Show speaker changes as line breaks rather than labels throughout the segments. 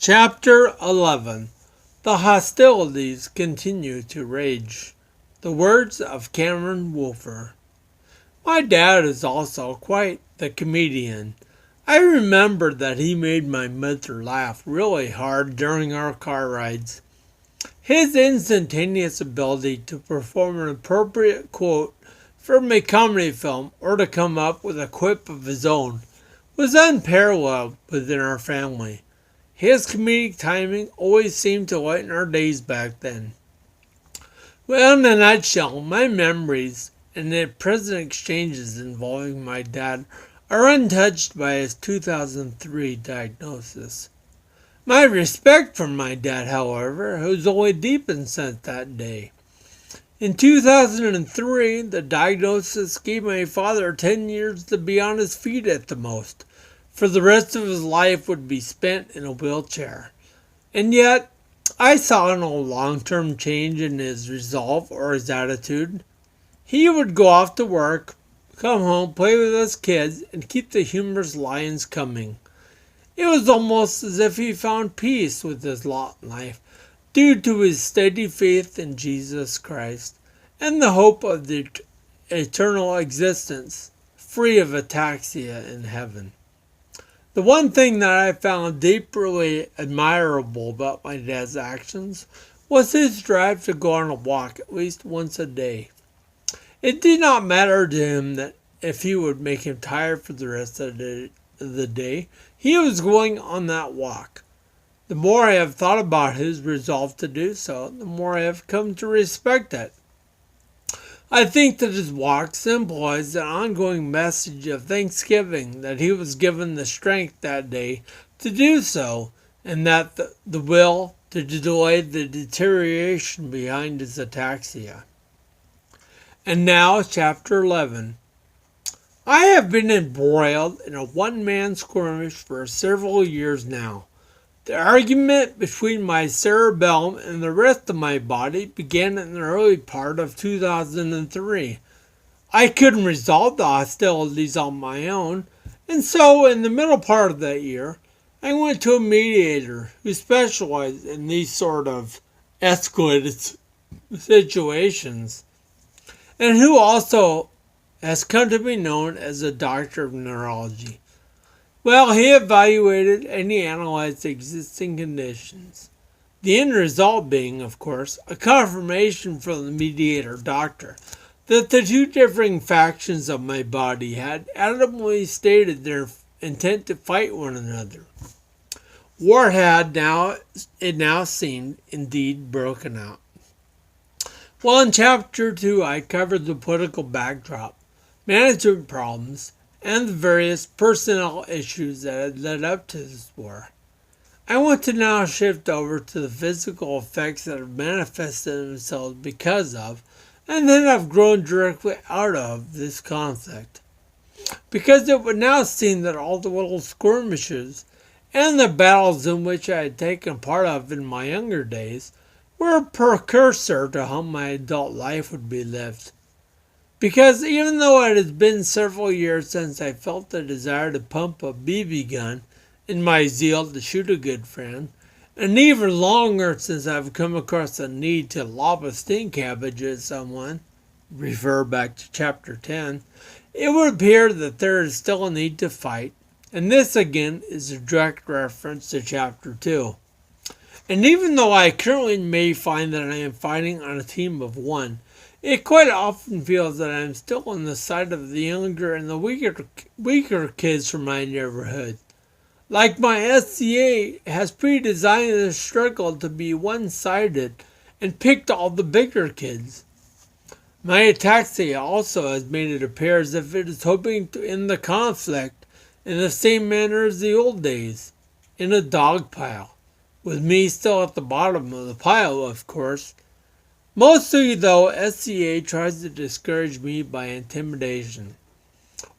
Chapter 11. The hostilities continue to rage. The words of Cameron Wolfer. My dad is also quite the comedian. I remember that he made my mother laugh really hard during our car rides. His instantaneous ability to perform an appropriate quote from a comedy film or to come up with a quip of his own was unparalleled within our family. His comedic timing always seemed to lighten our days back then. Well, in a nutshell, my memories and the present exchanges involving my dad are untouched by his 2003 diagnosis. My respect for my dad, however, has only deepened since that day. In 2003, the diagnosis gave my father 10 years to be on his feet at the most, for the rest of his life would be spent in a wheelchair. And yet, I saw no long-term change in his resolve or his attitude. He would go off to work, come home, play with us kids, and keep the humorous lines coming. It was almost as if he found peace with his lot in life, due to his steady faith in Jesus Christ and the hope of the eternal existence, free of ataxia in heaven. The one thing that I found deeply admirable about my dad's actions was his drive to go on a walk at least once a day. It did not matter to him that if he would make him tired for the rest of the day, he was going on that walk. The more I have thought about his resolve to do so, the more I have come to respect it. I think that his walk symbolized an ongoing message of thanksgiving that he was given the strength that day to do so, and that the will to delay the deterioration behind his ataxia. And now, Chapter 11. I have been embroiled in a one-man skirmish for several years now. The argument between my cerebellum and the rest of my body began in the early part of 2003. I couldn't resolve the hostilities on my own, and so in the middle part of that year, I went to a mediator who specialized in these sort of escalated situations, and who also has come to be known as a doctor of neurology. Well, he evaluated and he analyzed existing conditions. The end result being, of course, a confirmation from the mediator doctor that the two differing factions of my body had adamantly stated their intent to fight one another. War had now seemed indeed broken out. Well, in Chapter 2, I covered the political backdrop, management problems, and the various personnel issues that had led up to this war. I want to now shift over to the physical effects that have manifested themselves because of, and then have grown directly out of, this conflict. Because it would now seem that all the little skirmishes and the battles in which I had taken part of in my younger days were a precursor to how my adult life would be lived. Because even though it has been several years since I felt the desire to pump a BB gun in my zeal to shoot a good friend, and even longer since I've come across the need to lob a stink cabbage at someone, refer back to Chapter 10, it would appear that there is still a need to fight, and this again is a direct reference to Chapter 2. And even though I currently may find that I am fighting on a team of one, it quite often feels that I am still on the side of the younger and the weaker kids from my neighborhood. Like my SCA has pre-designed the struggle to be one-sided and picked all the bigger kids. My ataxia also has made it appear as if it is hoping to end the conflict in the same manner as the old days, in a dog pile, with me still at the bottom of the pile, of course. Mostly, though, SCA tries to discourage me by intimidation,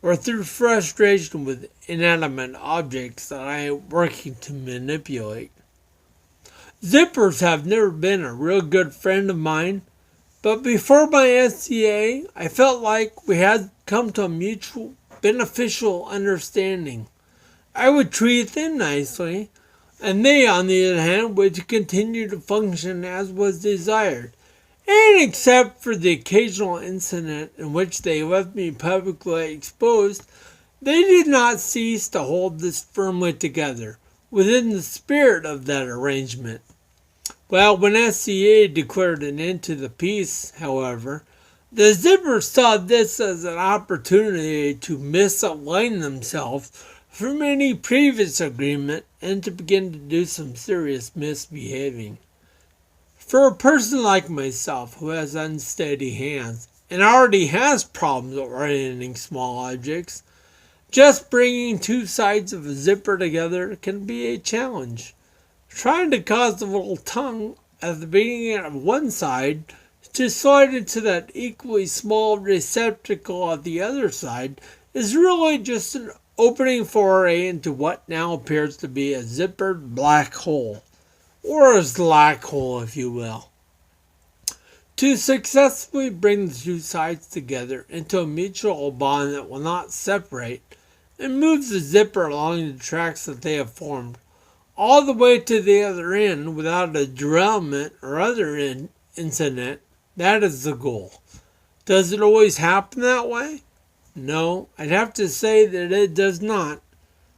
or through frustration with inanimate objects that I am working to manipulate. Zippers have never been a real good friend of mine, but before my SCA, I felt like we had come to a mutual beneficial understanding. I would treat them nicely, and they, on the other hand, would continue to function as was desired. And except for the occasional incident in which they left me publicly exposed, they did not cease to hold this firmly together, within the spirit of that arrangement. Well, when SCA declared an end to the peace, however, the Zippers saw this as an opportunity to misalign themselves from any previous agreement and to begin to do some serious misbehaving. For a person like myself who has unsteady hands and already has problems orienting small objects, just bringing two sides of a zipper together can be a challenge. Trying to cause the little tongue at the beginning of one side to slide into that equally small receptacle at the other side is really just an opening foray into what now appears to be a zippered black hole, or a slack hole if you will. To successfully bring the two sides together into a mutual bond that will not separate and moves the zipper along the tracks that they have formed, all the way to the other end without a derailment or other incident, that is the goal. Does it always happen that way? No, I'd have to say that it does not.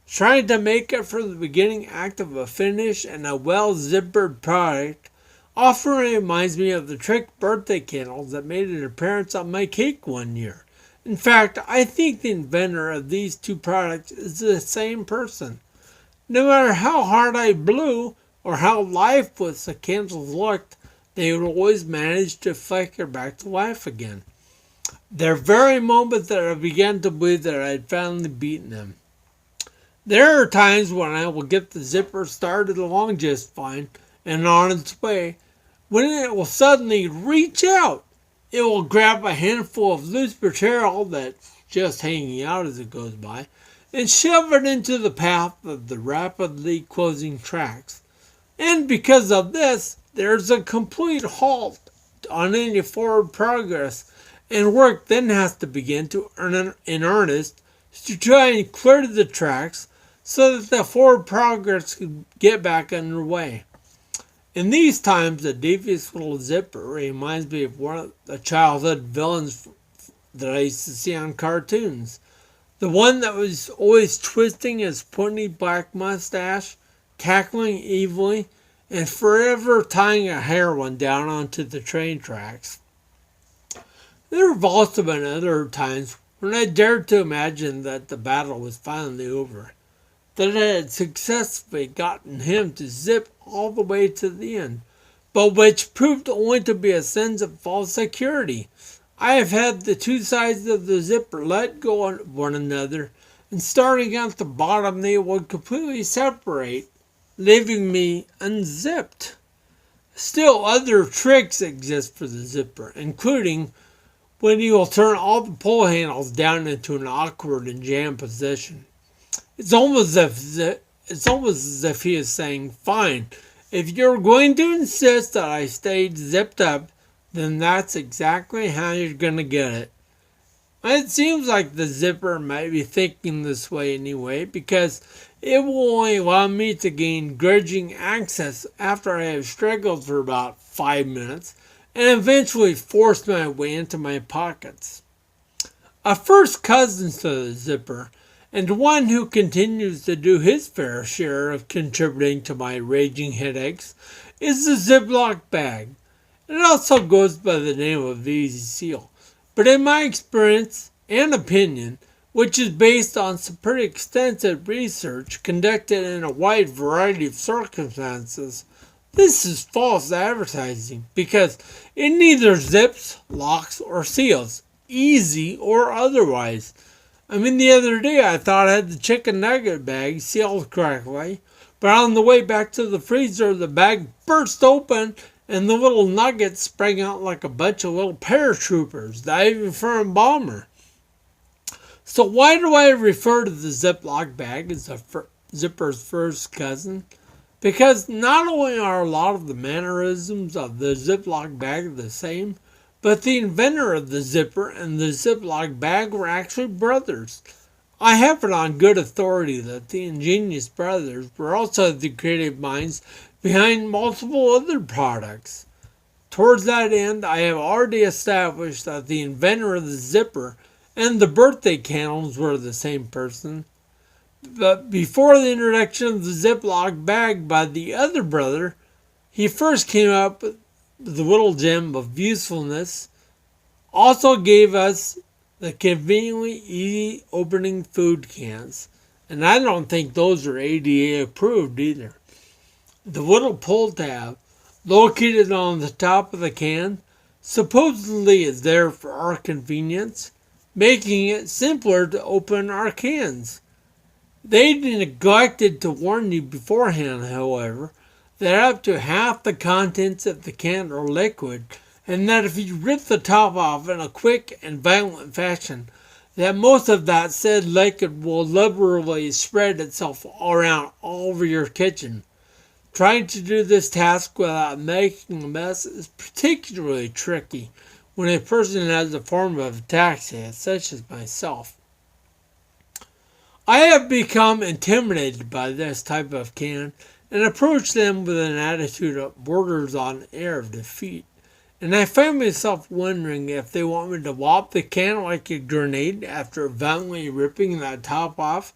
Trying to make it from the beginning act of a finish and a well-zippered product often reminds me of the trick birthday candles that made an appearance on my cake one year. In fact, I think the inventor of these two products is the same person. No matter how hard I blew or how lifeless the candles looked, they would always manage to flicker back to life again. The very moment that I began to believe that I had finally beaten them. There are times when I will get the zipper started along just fine and on its way, when it will suddenly reach out. It will grab a handful of loose material that's just hanging out as it goes by and shove it into the path of the rapidly closing tracks. And because of this, there's a complete halt on any forward progress, and work then has to begin in earnest to try and clear the tracks so that the forward progress can get back underway. In these times, the devious little zipper reminds me of one of the childhood villains that I used to see on cartoons. The one that was always twisting his pointy black mustache, cackling evilly, and forever tying a heroine down onto the train tracks. There have also been other times when I dared to imagine that the battle was finally over, that I had successfully gotten him to zip all the way to the end, but which proved only to be a sense of false security. I have had the two sides of the zipper let go of one another, and starting at the bottom they would completely separate, leaving me unzipped. Still, other tricks exist for the zipper, including when you will turn all the pull handles down into an awkward and jammed position. It's almost as if he is saying, fine, if you're going to insist that I stay zipped up, then that's exactly how you're going to get it. It seems like the zipper might be thinking this way anyway, because it will only allow me to gain grudging access after I have struggled for about 5 minutes and eventually forced my way into my pockets. A first cousin to the zipper, and one who continues to do his fair share of contributing to my raging headaches, is the Ziploc bag. It also goes by the name of Easy Seal, but in my experience and opinion, which is based on some pretty extensive research conducted in a wide variety of circumstances, this is false advertising because it neither zips, locks, or seals, easy or otherwise. I mean, the other day I thought I had the chicken nugget bag sealed correctly, but on the way back to the freezer, the bag burst open and the little nuggets sprang out like a bunch of little paratroopers diving for a bomber. So why do I refer to the Ziploc bag as the zipper's first cousin? Because not only are a lot of the mannerisms of the Ziploc bag the same, but the inventor of the zipper and the Ziploc bag were actually brothers. I have it on good authority that the ingenious brothers were also the creative minds behind multiple other products. Towards that end, I have already established that the inventor of the zipper and the birthday candles were the same person. But before the introduction of the Ziploc bag by the other brother, he first came up with the little gem of usefulness, also gave us the conveniently easy opening food cans. And I don't think those are ADA approved either. The little pull tab, located on the top of the can, supposedly is there for our convenience, making it simpler to open our cans. They neglected to warn you beforehand, however, that up to half the contents of the can are liquid, and that if you rip the top off in a quick and violent fashion, that most of that said liquid will liberally spread itself around all over your kitchen. Trying to do this task without making a mess is particularly tricky when a person has a form of ataxia, such as myself. I have become intimidated by this type of can and approach them with an attitude that borders on air of defeat. And I find myself wondering if they want me to whop the can like a grenade after violently ripping that top off.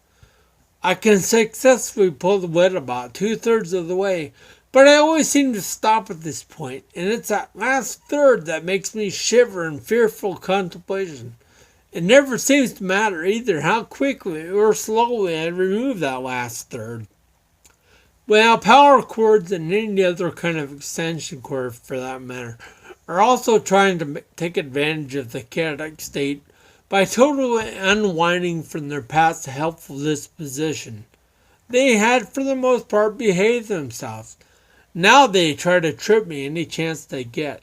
I can successfully pull the lid about 2/3 of the way, but I always seem to stop at this point, and it's that last third that makes me shiver in fearful contemplation. It never seems to matter either how quickly or slowly I remove that last third. Well, power cords and any other kind of extension cord for that matter are also trying to take advantage of the chaotic state by totally unwinding from their past helpful disposition. They had for the most part behaved themselves. Now they try to trip me any chance they get.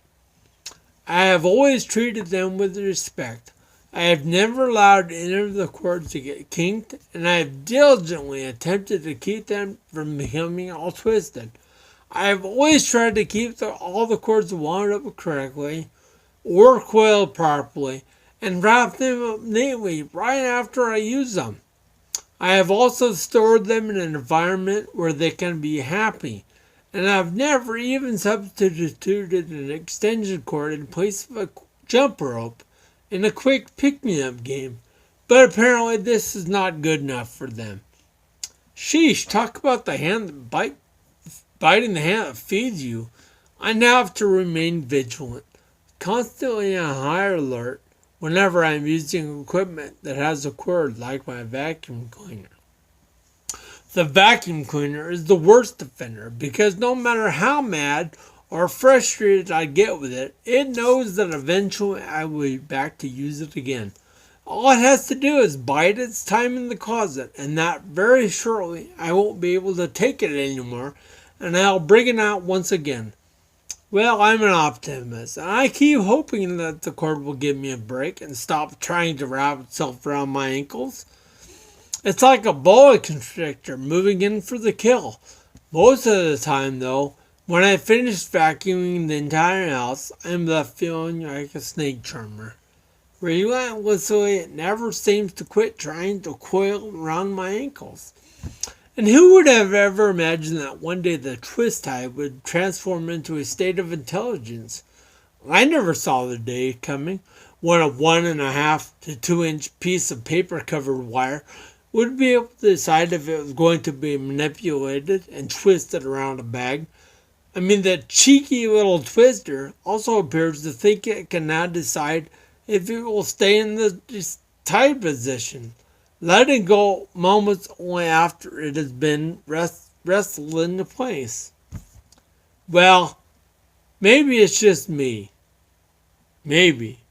I have always treated them with respect. I have never allowed any of the cords to get kinked, and I have diligently attempted to keep them from becoming all twisted. I have always tried to keep all the cords wound up correctly, or coiled properly, and wrap them up neatly right after I use them. I have also stored them in an environment where they can be happy, and I have never even substituted an extension cord in place of a jump rope in a quick pick-me-up game, but apparently this is not good enough for them. Sheesh, talk about the hand that biting the hand that feeds you. I now have to remain vigilant, constantly on high alert whenever I'm using equipment that has a cord like my vacuum cleaner. The vacuum cleaner is the worst offender because no matter how mad or frustrated I get with it, it knows that eventually I will be back to use it again. All it has to do is bide its time in the closet, and that very shortly I won't be able to take it anymore, and I'll bring it out once again. Well, I'm an optimist, and I keep hoping that the cord will give me a break and stop trying to wrap itself around my ankles. It's like a boa constrictor moving in for the kill. Most of the time, though, when I finish vacuuming the entire house, I'm left feeling like a snake charmer. Relentlessly, it never seems to quit trying to coil around my ankles. And who would have ever imagined that one day the twist tie would transform into a state of intelligence? I never saw the day coming when a 1.5 to 2 inch piece of paper covered wire would be able to decide if it was going to be manipulated and twisted around a bag. I mean, that cheeky little twister also appears to think it can now decide if it will stay in the tied position, letting go moments only after it has been wrestled into place. Well, maybe it's just me. Maybe.